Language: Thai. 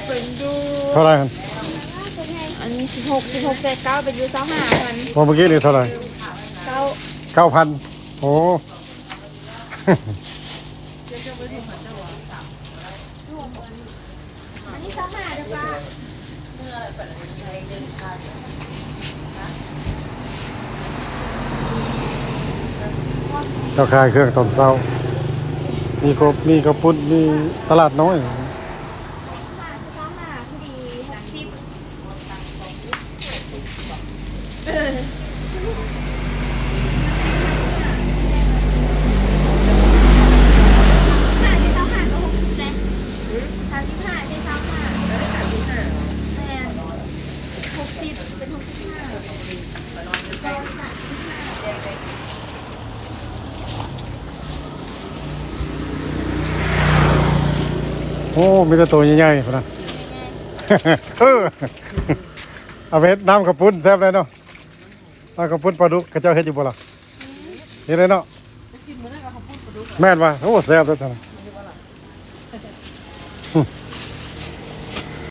เป็นยู เท่าไหร่ครับ อันนี้16เศษ9เป็นยู25,000พอเมื่อกี้นี่เท่าไหร่ 9 9,000โอ้ อันนี้25เด้อป้า เราขายเครื่องตอนเช้ามีกบมีกระปุ้นมีตลาดน้อย 25คือดี60โอ้มีแต่ตัวใหญ่ๆพุ่นน่ะ เอาไปเฮ็ดน้ำกระปุ้นแซ่บเลยเนาะน้ำกระปุ้นปลาดุกกระเจ้าเฮ็ดอยู่บ่ล่ะเฮ็ดเลยเนาะแม่นว่าโอ้แซ่บเลยสั่น